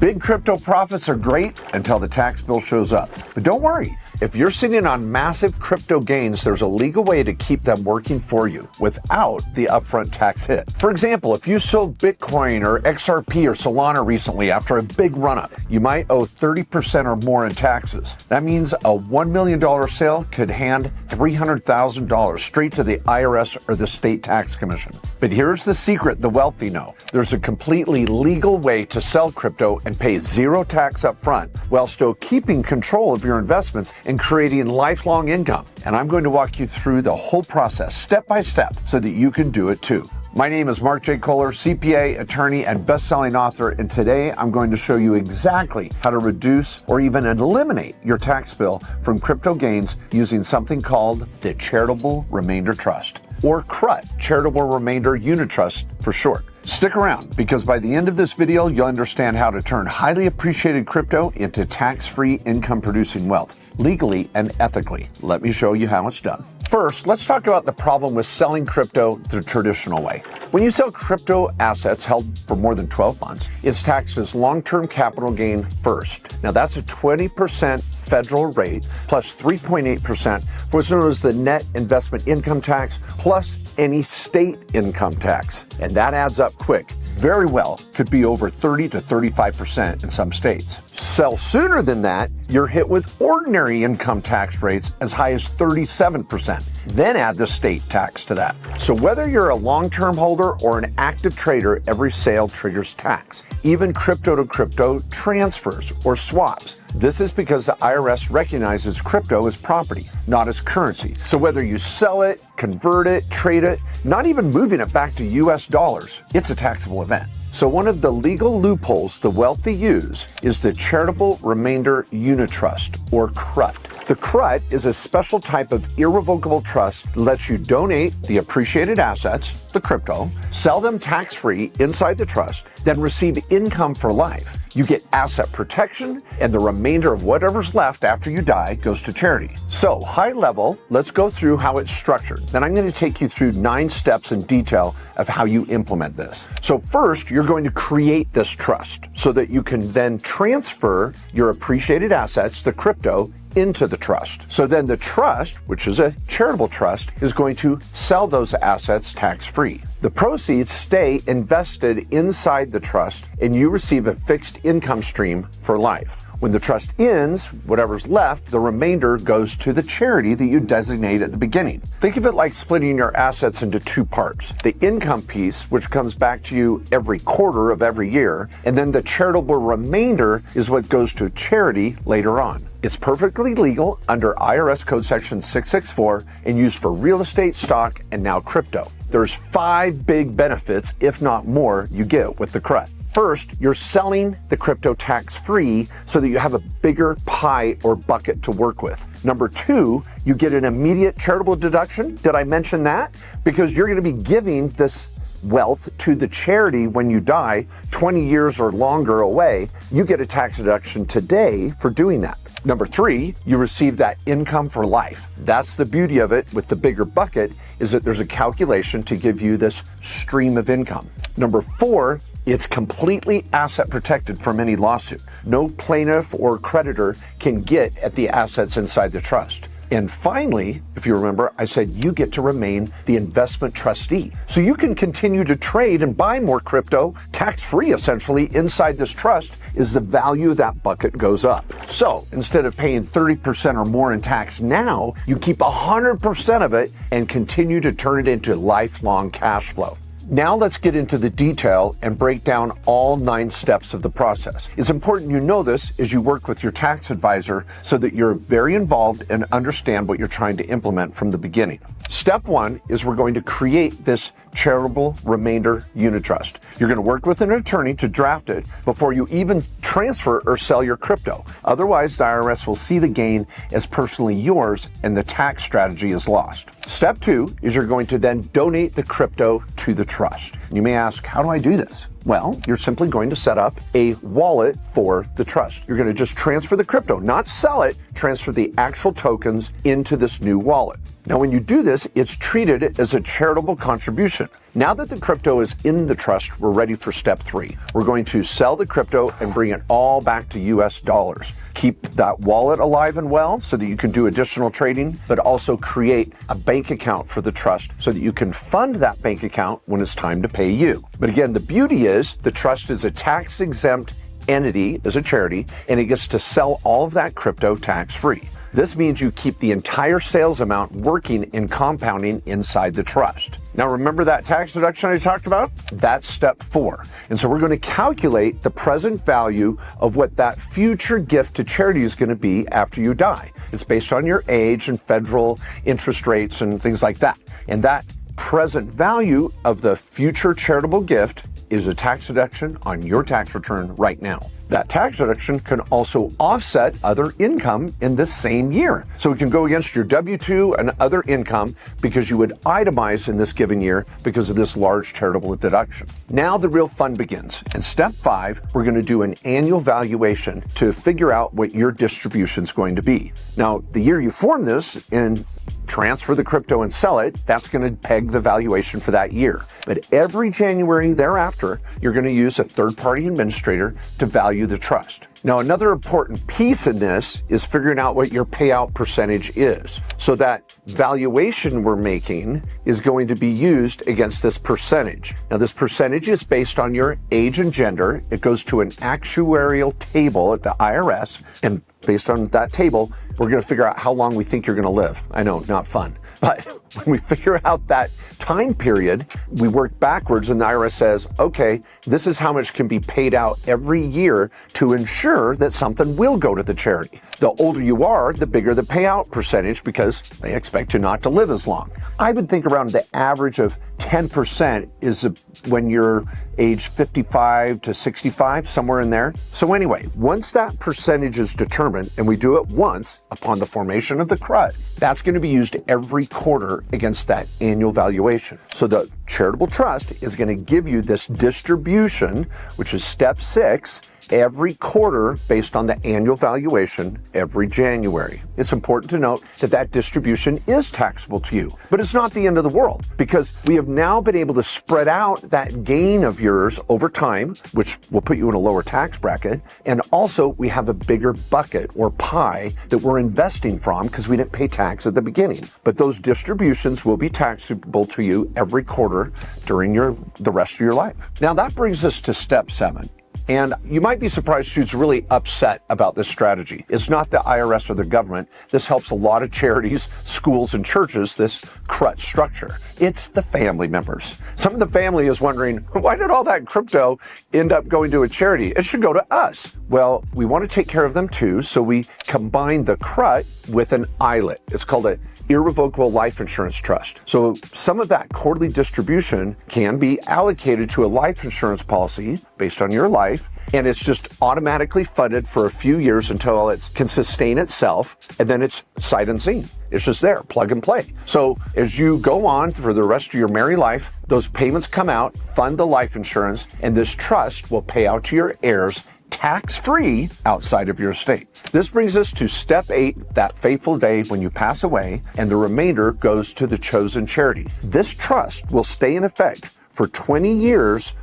Big crypto profits are great until the tax bill shows up. But don't worry. If you're sitting on massive crypto gains, there's a legal way to keep them working for you without the upfront tax hit. For example, if you sold Bitcoin or XRP or Solana recently after a big run-up, you might owe 30% or more in taxes. That means a $1 million sale could hand $300,000 straight to the IRS or the state tax commission. But here's the secret the wealthy know. There's a completely legal way to sell crypto and pay zero tax up front while still keeping control of your investments and creating lifelong income. And I'm going to walk you through the whole process step by step so that you can do it too. My name is Mark J. Kohler, CPA, attorney, and best-selling author, and today I'm going to show you exactly how to reduce or even eliminate your tax bill from crypto gains using something called the Charitable Remainder Trust, or CRUT, Charitable Remainder Unit Trust for short. Stick around, because by the end of this video, you'll understand how to turn highly appreciated crypto into tax-free income-producing wealth, legally and ethically. Let me show you how it's done. First, let's talk about the problem with selling crypto the traditional way. When you sell crypto assets held for more than 12 months, it's taxed as long-term capital gain first. Now that's a 20% federal rate plus 3.8% for what's known as the net investment income tax plus any state income tax. And that adds up quick. Very well could be over 30 to 35% in some states. Sell sooner than that, you're hit with ordinary income tax rates as high as 37%. Then add the state tax to that. So whether you're a long-term holder or an active trader, every sale triggers tax. Even crypto-to-crypto transfers or swaps. This is because the IRS recognizes crypto as property, not as currency. So whether you sell it, convert it, trade it, not even moving it back to US dollars, it's a taxable event. So one of the legal loopholes the wealthy use is the Charitable Remainder Unit Trust, or CRUT. The CRUT is a special type of irrevocable trust that lets you donate the appreciated assets, the crypto, sell them tax-free inside the trust, then receive income for life. You get asset protection, and the remainder of whatever's left after you die goes to charity. So, high level, let's go through how it's structured. Then I'm going to take you through 9 steps in detail of how you implement this. So first, you're going to create this trust so that you can then transfer your appreciated assets, the crypto, into the trust. So then the trust, which is a charitable trust, is going to sell those assets tax-free. The proceeds stay invested inside the trust, and you receive a fixed income stream for life. When the trust ends, whatever's left, the remainder goes to the charity that you designate at the beginning. Think of it like splitting your assets into 2 parts. The income piece, which comes back to you every quarter of every year, and then the charitable remainder is what goes to charity later on. It's perfectly legal under IRS Code Section 664 and used for real estate, stock, and now crypto. There's 5 big benefits, if not more, you get with the CRUT. First, you're selling the crypto tax-free so that you have a bigger pie or bucket to work with. Number 2, you get an immediate charitable deduction. Did I mention that? Because you're going to be giving this wealth to the charity when you die, 20 years or longer away. You get a tax deduction today for doing that. Number 3, you receive that income for life. That's the beauty of it with the bigger bucket, is that there's a calculation to give you this stream of income. Number 4, it's completely asset protected from any lawsuit. No plaintiff or creditor can get at the assets inside the trust. And finally, if you remember, I said you get to remain the investment trustee. So you can continue to trade and buy more crypto tax-free, essentially, inside this trust as the value of that bucket goes up. So instead of paying 30% or more in tax now, you keep 100% of it and continue to turn it into lifelong cash flow. Now let's get into the detail and break down all 9 steps of the process. It's important you know this as you work with your tax advisor so that you're very involved and understand what you're trying to implement from the beginning. Step 1 is we're going to create this Charitable Remainder Unit Trust. You're going to work with an attorney to draft it before you even transfer or sell your crypto. Otherwise, the IRS will see the gain as personally yours and the tax strategy is lost. Step 2 is you're going to then donate the crypto to the trust. You may ask, how do I do this? Well, you're simply going to set up a wallet for the trust. You're going to just transfer the crypto, not sell it, transfer the actual tokens into this new wallet. Now, when you do this, it's treated as a charitable contribution. Now that the crypto is in the trust, we're ready for step 3. We're going to sell the crypto and bring it all back to US dollars. Keep that wallet alive and well so that you can do additional trading, but also create a bank account for the trust so that you can fund that bank account when it's time to pay you. But again, the beauty is the trust is a tax-exempt entity, as a charity, and it gets to sell all of that crypto tax-free. This means you keep the entire sales amount working and compounding inside the trust. Now, remember that tax deduction I talked about? That's step 4. And so we're going to calculate the present value of what that future gift to charity is going to be after you die. It's based on your age and federal interest rates and things like that. And that present value of the future charitable gift is a tax deduction on your tax return right now. That tax deduction can also offset other income in this same year. So it can go against your W-2 and other income because you would itemize in this given year because of this large charitable deduction. Now the real fun begins. In step 5, we're going to do an annual valuation to figure out what your distribution is going to be. Now, the year you form this and transfer the crypto and sell it, that's going to peg the valuation for that year. But every January thereafter, you're going to use a third-party administrator to value the trust. Now, another important piece in this is figuring out what your payout percentage is. So that valuation we're making is going to be used against this percentage. Now, this percentage is based on your age and gender. It goes to an actuarial table at the IRS, and based on that table, we're going to figure out how long we think you're going to live. I know, not fun. But when we figure out that time period, we work backwards and the IRS says, okay, this is how much can be paid out every year to ensure that something will go to the charity. The older you are, the bigger the payout percentage because they expect you not to live as long. I would think around the average of 10% is when you're age 55 to 65, somewhere in there. So anyway, once that percentage is determined, and we do it once upon the formation of the CRUD, that's going to be used every quarter against that annual valuation. So the charitable trust is going to give you this distribution, which is step 6, every quarter based on the annual valuation every January. It's important to note that that distribution is taxable to you, but it's not the end of the world because we have now been able to spread out that gain of yours over time, which will put you in a lower tax bracket. And also we have a bigger bucket or pie that we're investing from because we didn't pay tax at the beginning. But those distributions will be taxable to you every quarter during the rest of your life. Now that brings us to step 7. And you might be surprised who's really upset about this strategy. It's not the IRS or the government. This helps a lot of charities, schools, and churches, this CRUT structure. It's the family members. Some of the family is wondering, why did all that crypto end up going to a charity? It should go to us. Well, we want to take care of them too, so we combine the CRUT with an ILIT. It's called a irrevocable life insurance trust. So some of that quarterly distribution can be allocated to a life insurance policy based on your life, and it's just automatically funded for a few years until it can sustain itself, and then it's sight unseen. It's just there, plug and play. So as you go on for the rest of your merry life, those payments come out, fund the life insurance, and this trust will pay out to your heirs tax-free outside of your estate. This brings us to step 8, that fateful day when you pass away, and the remainder goes to the chosen charity. This trust will stay in effect for 20 years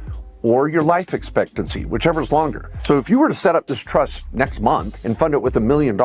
or your life expectancy, whichever is longer. So if you were to set up this trust next month and fund it with $1 million,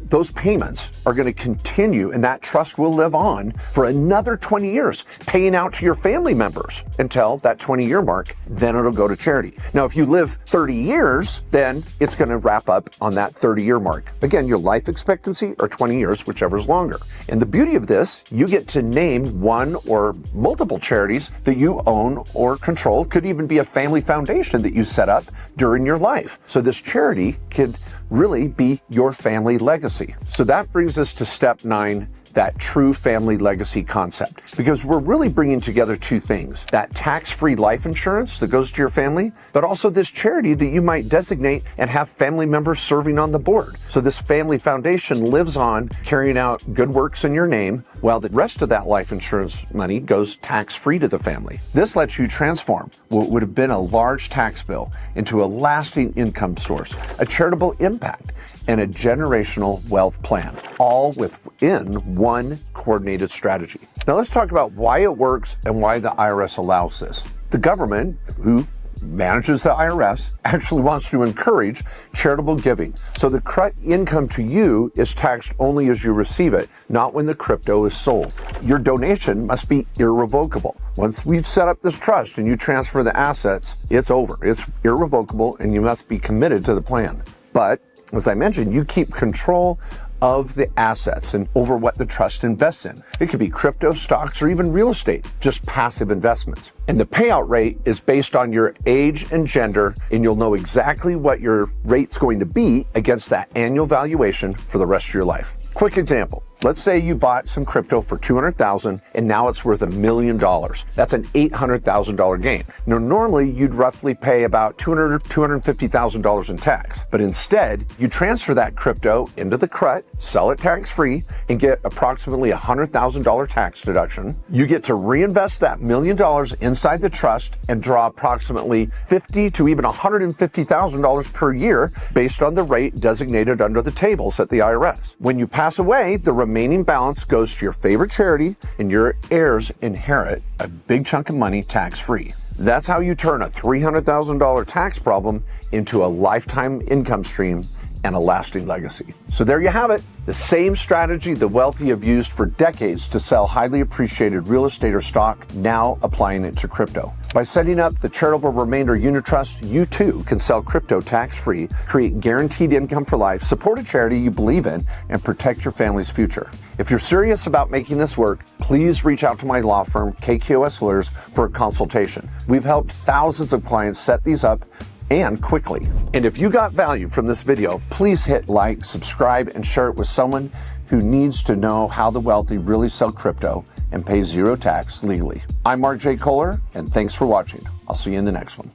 those payments are going to continue and that trust will live on for another 20 years, paying out to your family members until that 20-year mark, then it'll go to charity. Now, if you live 30 years, then it's going to wrap up on that 30-year mark. Again, your life expectancy or 20 years, whichever is longer. And the beauty of this, you get to name one or multiple charities that you own or control. Could even be a family foundation that you set up during your life. So this charity could really be your family legacy. So that brings us to step 9, that true family legacy concept, because we're really bringing together two things: that tax-free life insurance that goes to your family, but also this charity that you might designate and have family members serving on the board. So this family foundation lives on carrying out good works in your name, while the rest of that life insurance money goes tax-free to the family. This lets you transform what would have been a large tax bill into a lasting income source, a charitable impact, and a generational wealth plan, all within one coordinated strategy. Now let's talk about why it works and why the IRS allows this. The government, who manages the IRS, actually wants to encourage charitable giving. So the CRUT income to you is taxed only as you receive it, not when the crypto is sold. Your donation must be irrevocable. Once we've set up this trust and you transfer the assets, it's over. It's irrevocable and you must be committed to the plan. But as I mentioned, you keep control of the assets and over what the trust invests in. It could be crypto, stocks, or even real estate, just passive investments. And the payout rate is based on your age and gender, and you'll know exactly what your rate's going to be against that annual valuation for the rest of your life. Quick example. Let's say you bought some crypto for $200,000 and now it's worth $1 million. That's an $800,000 gain. Now, normally you'd roughly pay about $250,000 in tax, but instead you transfer that crypto into the CRUT, sell it tax-free, and get approximately $100,000 tax deduction. You get to reinvest that $1 million inside the trust and draw approximately $50,000 to even $150,000 per year based on the rate designated under the tables at the IRS. When you pass away, the remaining balance goes to your favorite charity and your heirs inherit a big chunk of money tax-free. That's how you turn a $300,000 tax problem into a lifetime income stream and a lasting legacy. So there you have it. The same strategy the wealthy have used for decades to sell highly appreciated real estate or stock, now applying it to crypto. By setting up the Charitable Remainder Unit Trust, you too can sell crypto tax-free, create guaranteed income for life, support a charity you believe in, and protect your family's future. If you're serious about making this work, please reach out to my law firm, KKOS Lawyers, for a consultation. We've helped thousands of clients set these up and quickly. And if you got value from this video, please hit like, subscribe, and share it with someone who needs to know how the wealthy really sell crypto and pay zero tax legally. I'm Mark J. Kohler, and thanks for watching. I'll see you in the next one.